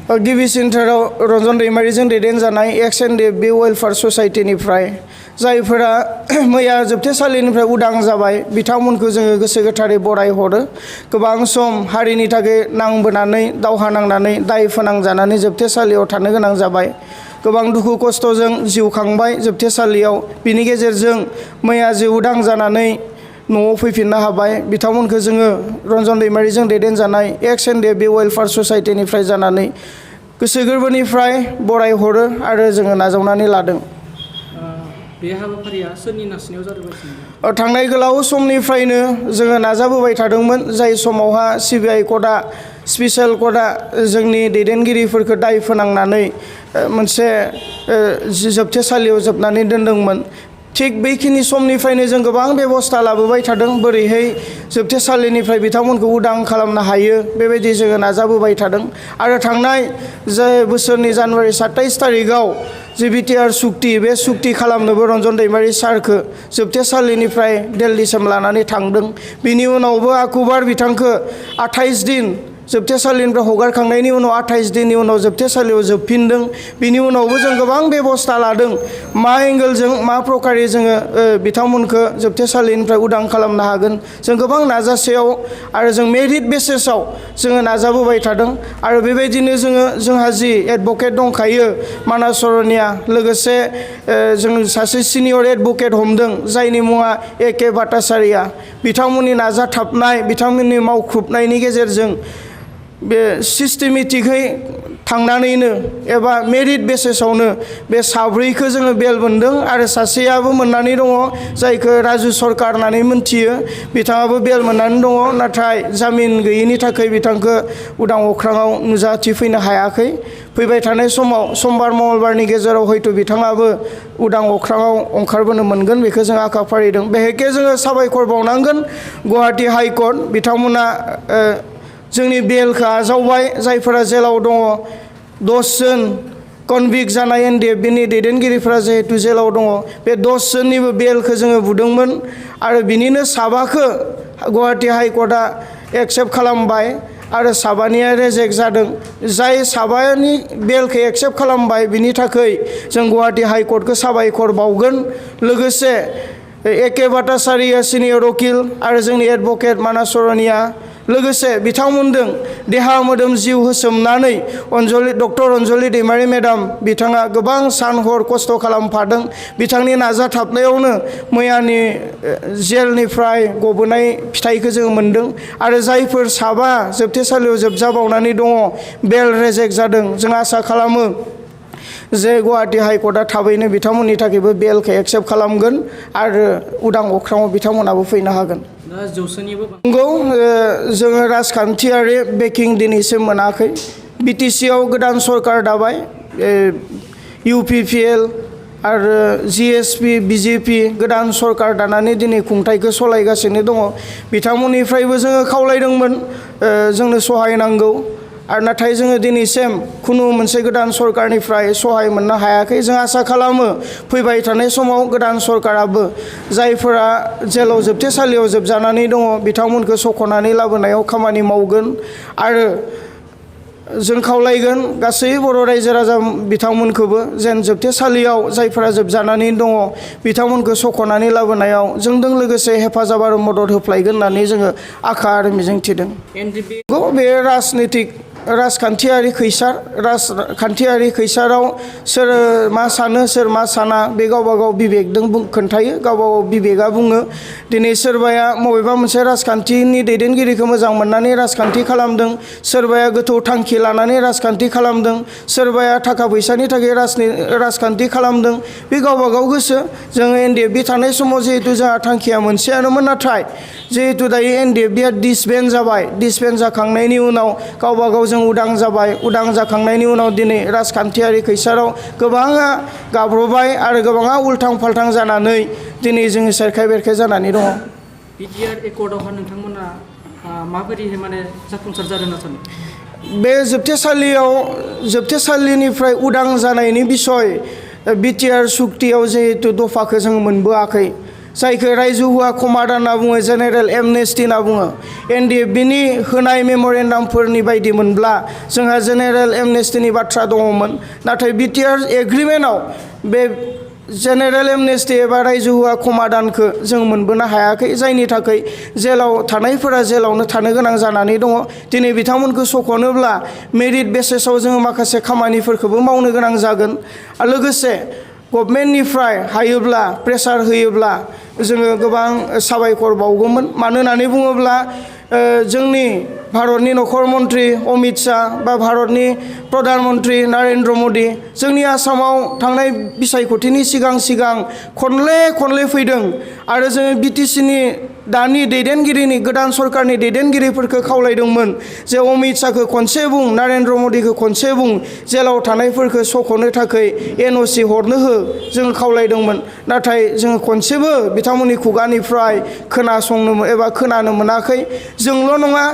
गिबिसिनथाराव Ranjan दैमारिजों दैदेनजानाय Ndfb welfare ससाइटिनिफ्राय जायफोरा मैया जोबथेसालिनिफ्राय उदां जाबाय बिथांमोनखौ जोङो गोसो गोथारै बराय हरो। गोबां सम हारिनि थाखाय नांबोनानै दावहा नांनानै दाय फोनांजानानै जोबथेसालियाव थानो गोनां जाबाय। गोबां दुखु खस्थ'जों जिउ खांबाय जोबथेसालियाव। बिनि गेजेरजों मैया जे उदां जानानै न'आव फैफिननो हाबाय बिथांमोनखौ जोङो रन्जन दैमारिजों दैदेनजानाय Ndfb वेलफेयार ससाइटिनिफ्राय जानानै गोसो गोरबोनिफ्राय बराय हरो आरो जोङो नाजावनानै लादों। बे हाबाफारिया सोरनि नारसिननायाव जादोंमोन? थांनाय गोलाव समनिफ्रायनो जोङो नाजाबोबाय थादोंमोन। जाय समावहा CBI कर्टआ स्पेसियेल कर्टआ जोंनि दैदेनगिरिफोरखौ दाय फोनांनानै मोनसे जोबथेसालियाव जोबनानै दोनदोंमोन। थिग बेखिनि समनिफ्रायनो जों गोबां बेबस्था लाबोबाय थादों बोरैहाय जोबथेसालिनिफ्राय बिथांमोनखौ उदां खालामनो हायो बेबायदि जोङो नाजाबोबाय थादों। आरो थांनाय बोसोरनि जानुवारि 27 तारिखआव जे BTR सुक्ति बे सुक्ति खालामनोबो रन्जन दैमारि सारखौ जोबथेसालिनिफ्राय दिल्लीसिम लानानै थांदों। बिनि उनावबो आकुबार बिथांखौ 28 दिन जोबथेसालिनिफ्राय हगारखांनायनि उनाव 28 दिननि उनाव जोबथेसालियाव जोबफिनदों। बिनि उनावबो जों गोबां बेबस्था लादों मा एंगेलजों मा प्रकारै जोङो बिथांमोनखौ जोबथेसालिनिफ्राय उदां खालामनो हागोन। जों गोबां नाजासेयाव आरो जों मेरिट बेसिसाव जोङो नाजाबोबाय थादों। आरो बेबायदिनो जोंहा जि एडभकेट दंखायो मानास सरनिया लोगोसे जों सासे सिनियर एडभकेट हमदों जायनि मुङा AK भट्टाचार्या। बिथांमोननि नाजाथाबनाय बिथांमोननि मावख्रुबनायनि गेजेरजों बे सिस्टेमेटिकै थांनानैनो एबा मेरिट बेसिसावनो बे साब्रैखौ जोङो बेल मोनदों आरो सासेयाबो मोननानै दङ जायखौ राजु सरकार होननानै मोनथियो बिथाङाबो बेल मोननानै दङ। नाथाय जामिन गैयिनि थाखाय बिथांखौ उदां अख्राङाव नुजाथिफैनो हायाखै। फैबाय थानाय समाव समबार मंगलबारनि गेजेराव हयथ' बिथाङाबो उदां अख्राङाव ओंखारबोनो मोनगोन बेखौ जों आखा फारिदों। बेहेखे जोङो साबायखर बावनांगोन गुवाहाटी हाइकर्ट बिथांमोना जोंनि बेलखौ आजावबाय। जायफोरा जेलाव दङ 10 जन कनभिक्ट जानाय Ndfbनि दैदेनगिरिफोरा जिहेतु जेलाव दङ बे 10 जननिबो बेलखौ जोङो बुदोंमोन आरो बिनिनो साबाखौ गुवाहाटी हाइकर्टआ एक्सेप्ट खालामबाय आरो साबानिया रिजेक्ट जादों। जाय साबानि बेलखौ एक्सेप्ट खालामबाय बिनि थाखाय जों गुवाहाटी हाइकर्टखौ साबायखर बावगोन। लोगोसे AK भट्टाचार्या सिनियर वकिल आरो जोंनि एडभकेट मानास सरनिया लोगोसे बिथांमोनजों देहा मोदोम जिउ होसोमनानै डक्टर अनजलि दैमारि मेडाम बिथाङा गोबां सान हर खस्थ' खालामफादों। बिथांनि नाजाथाबनायावनो मैयानि जेलनिफ्राय गबोनाय फिथाइखौ जों मोनदों। आरो जायफोर साबा जोबथेसालियाव जोबजाबावनानै दङ बेल रिजेक्ट जादों जों आसा खालामो जे गुवाहाटी हाइकर्टआ थाबैनो बिथांमोननि थाखायबो बेलखौ एक्सेप्ट खालामगोन आरो उदां अख्राङाव बिथांमोनाबो फैनो हागोन। नंगौ जोङो राजखान्थियारि बेकिं दिनैसिम मोनाखै। BTCआव गोदान सरकार दाबाय UPPL आरो GSP BJP गोदान सरकार दानानै दिनै खुंथायखौ सलायगासिनो दङ। बिथांमोननिफ्रायबो जोङो खावलायदोंमोन जोंनो सहाय नांगौ आरो नाथाय जोङो दिनैसिम खुनु मोनसे गोदान सरकारनिफ्राय सहाय मोननो हायाखै। जों आसा खालामो फैबाय थानाय समाव गोदान सरकाराबो जायफोरा जेलाव जोबथेसालियाव जोबजानानै दङ बिथांमोनखौ सख'नानै लाबोनायाव खामानि मावगोन। आरो जों खावलायगोन गासै बर' रायजो राजा बिथांमोनखौबो जेन जोबथेसालियाव जायफोरा जोबजानानै दङ बिथांमोनखौ सख'नानै लाबोनायाव जोंजों लोगोसे हेफाजाब आरो मदद होफ्लायगोन होननानै जोङो आखा आरो मिजिंथिदों। बे राजखान्थियारि खैसाराव सोर मा सानो सोर मा साना बे गावबा गाव बिबेकजों खोन्थायो गावबा गाव बिबेकआ बुङो। दिनै सोरबाया बबेबा मोनसे राजखान्थिनि दैदेनगिरिखौ मोजां मोननानै राजखान्थि खालामदों सोरबाया गोथौ थांखि लानानै राजखान्थि खालामदों सोरबाया थाखा फैसानि थाखाय राजखान्थि खालामदों बे गावबा गाव गोसो। जोङो Ndfb थानाय समाव जिहेतु जोंहा थांखिया मोनसेयानोमोन नाथाय जिहेतु दायो Ndfbआ डिसबेन्ड जाबाय। डिसबेन्ड जाखांनायनि उनाव गावबा गाव जों उदां जाबाय। उदां जाखांनायनि उनाव दिनै राजखान्थियारि खैसाराव गोबाङा गाब्रबाय आरो गोबाङा उल्थां फाल्थां जानानै दिनै जोङो सेरखाय बेरखाय जानानै दङ। BTR एकर्डआवहा नोंथांमोना माबायदिहाय माने जाफुंसार जादों होनना सानो? बे जोबथेसालिनिफ्राय उदां जानायनि बिसय BTR सुक्तियाव जिहेतु दफाखौ जों मोनबोआखै। जायखौ रायजो हुआ कमादान होनना बुङो जेनेरेल एमनेस्टि होनना बुङो एनडिएफबिनि होनाय मेम'रेन्डामफोरनि बायदिमोनब्ला जोंहा जेनेरेल एमनेस्टिनि बाथ्रा दङमोन नाथाय बिटिआर एग्रिमेन्टआव बे जेनेरेल एमनेस्टि एबा रायजो हुआ कमादानखौ जों मोनबोनो हायाखै जायनि थाखाय जेलाव थानायफोरा जेलावनो थानो गोनां जानानै दङ दिनै बिथांमोनखौ सख'नोब्ला मेरिट बेसिसाव जोङो माखासे खामानिफोरखौबो मावनो गोनां जागोन आरो लोगोसे गभर्नमेन्टनिफ्राय हायोब्ला प्रेसार होयोब्ला जोङो गोबां साबायखर बावगौमोन मानो होननानै बुङोब्ला जोंनि भारतनि नखर मन्त्रि अमित शाह बा भारतनि प्रधान मन्त्रि नरेन्द्र मदि जोंनि आसामाव थांनाय बिसायख'थिनि सिगां खनले फैदों आरो जोङो बिटिसिनि दानि दैदेनगिरिनि गोदान सरकारनि दैदेनगिरिफोरखौ खावलायदोंमोन जे अमित शाहखौ खनसे बुं नरेन्द्र मदिखौ खनसे बुं जेलाव थानायफोरखौ सख'नो थाखाय एनअसि हरनो हो जोङो खावलायदोंमोन नाथाय जोङो खनसेबो बिथांमोननि खुगानिफ्राय खोनासंनो एबा खोनानो मोनाखै जोंल' नङा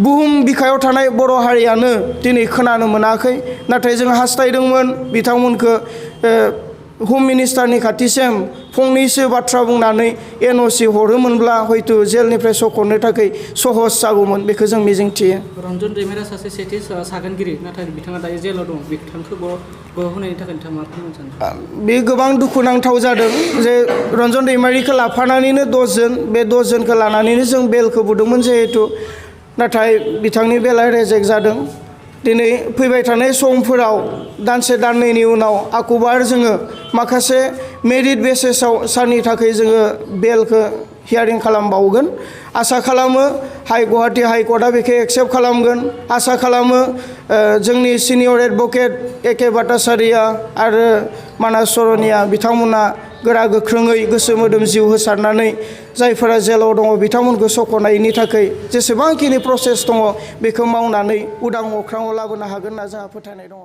बुहुम बिखायाव थानाय बर' हारियानो दिनै खोनानो मोनाखै नाथाय जों हास्थायदोंमोन बिथांमोनखौ हम मिनिस्टारनि खाथिसिम फंनैसो बाथ्रा बुंनानै एनअसि हरोमोनब्ला हयथ' जेलनिफ्राय सख'नो थाखाय सहज जागौमोन बेखौ जों मिजिंथियो रन्जन दैमारिया सासे सेथि सागानगिरि नाथाय बिथाङा दायो जेलाव दं बिथांखौ होनायनि थाखाय नोंथाङा मा बुंनो सानो बे गोबां दुखुनांथाव जादों जे रन्जन दैमारिखौ लाफानानैनो 10 जन बे 10 जनखौ लानानैनो जों बेलखौ बुदोंमोन जिहेतु नाथाय बिथांनि बेला रेजेक्ट जादों दिनै फैबाय थानाय समफोराव दानसे दाननैनि उनाव आकुबार जोङो माखासे मेरिट बेसिसाव सारनि थाखाय जोङो बेलखौ हियारिं खालामबावगोन आसा खालामो गुवाहाटी हाइकर्टआ बेखौ एक्सेप्ट खालामगोन आसा खालामो जोंनि सिनियर एडभकेट एके भट्टाचार्या आरो मानास सरनिया बिथांमोना गोरा गोख्रोङै गोसो मोदोम जिउ होसारनानै जायफोरा जेलाव दङ बिथांमोनखौ सख'नायनि थाखाय जेसेबांखिनि प्रसेस दङ बेखौ मावनानै उदां अख्राङाव लाबोनो हागोन होनना जोंहा फोथायनाय दङ।